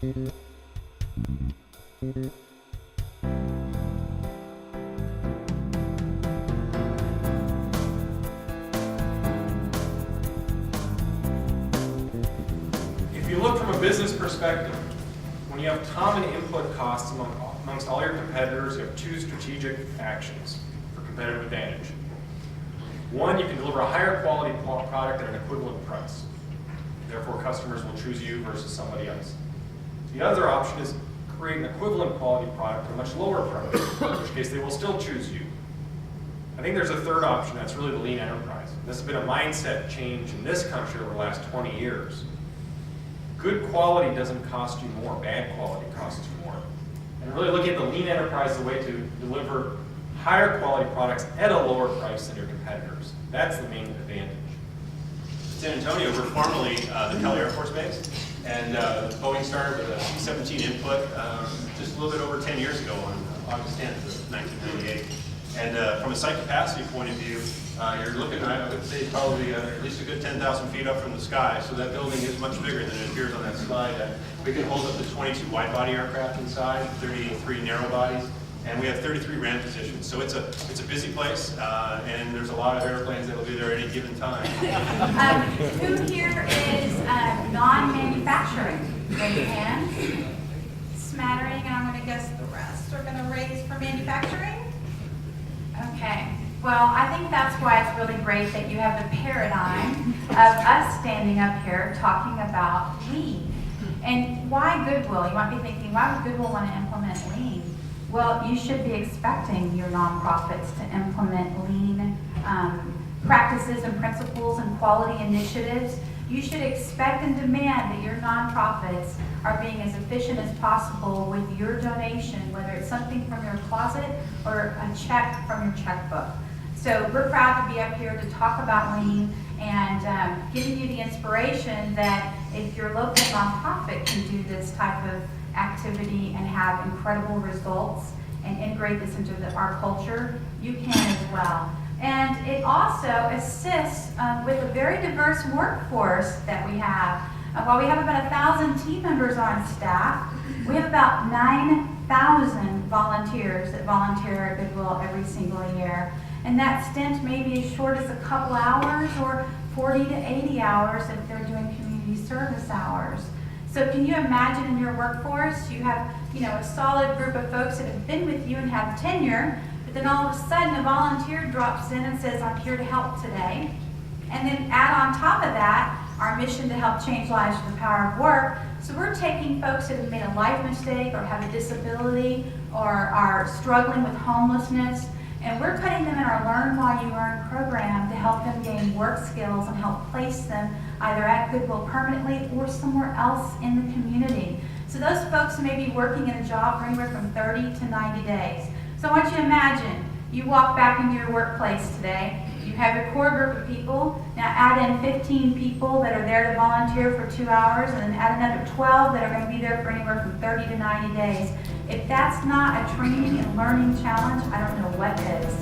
If you look from a business perspective, when you have common input costs amongst all your competitors, you have two strategic actions for competitive advantage. One, you can deliver a higher quality product at an equivalent price. Therefore, customers will choose you versus somebody else. The other option is create an equivalent quality product at a much lower price, in which case they will still choose you. I think there's a third option, that's really the lean enterprise. This has been a mindset change in this country over the last 20 years. Good quality doesn't cost you more, bad quality costs you more. And really looking at the lean enterprise as a way to deliver higher quality products at a lower price than your competitors. That's the main advantage. San Antonio, we're formerly the Kelly Air Force Base, and Boeing started with a C-17 input just a little bit over 10 years ago on August 10th of 1998. And from a site capacity point of view, you're looking, I would say, probably at least a good 10,000 feet up from the sky, so that building is much bigger than it appears on that slide. We can hold up to 22 wide-body aircraft inside, 33 narrow bodies, and we have 33 ramp positions. So it's a busy place, and there's a lot of airplanes that will be there at any given time. Who here is non-manufacturing? Raise your hand. Smattering, and I'm going to guess the rest are going to raise for manufacturing. Okay. Well, I think that's why it's really great that you have the paradigm of us standing up here talking about lean. And why Goodwill? You might be thinking, why would Goodwill want to implement lean? Well, you should be expecting your nonprofits to implement lean practices and principles and quality initiatives. You should expect and demand that your nonprofits are being as efficient as possible with your donation, whether it's something from your closet or a check from your checkbook. So we're proud to be up here to talk about lean and giving you the inspiration that if your local nonprofit can do this type of activity and have incredible results and integrate this into our culture, you can as well. And it also assists with a very diverse workforce that we have. While we have about 1,000 team members on staff, we have about 9,000 volunteers that volunteer at Goodwill every single year. And that stint may be as short as a couple hours or 40 to 80 hours if they're doing community service hours. So can you imagine in your workforce, you have a solid group of folks that have been with you and have tenure, but then all of a sudden a volunteer drops in and says, I'm here to help today. And then add on top of that, our mission to help change lives through the power of work. So we're taking folks that have made a life mistake or have a disability or are struggling with homelessness, and we're putting them in our Learn While You Earn program to help them gain work skills and help place them either at Goodwill permanently or somewhere else in the community. So those folks may be working in a job for anywhere from 30 to 90 days. So I want you to imagine, you walk back into your workplace today, you have your core group of people, now add in 15 people that are there to volunteer for 2 hours, and then add another 12 that are going to be there for anywhere from 30 to 90 days. If that's not a training and learning challenge, I don't know what is.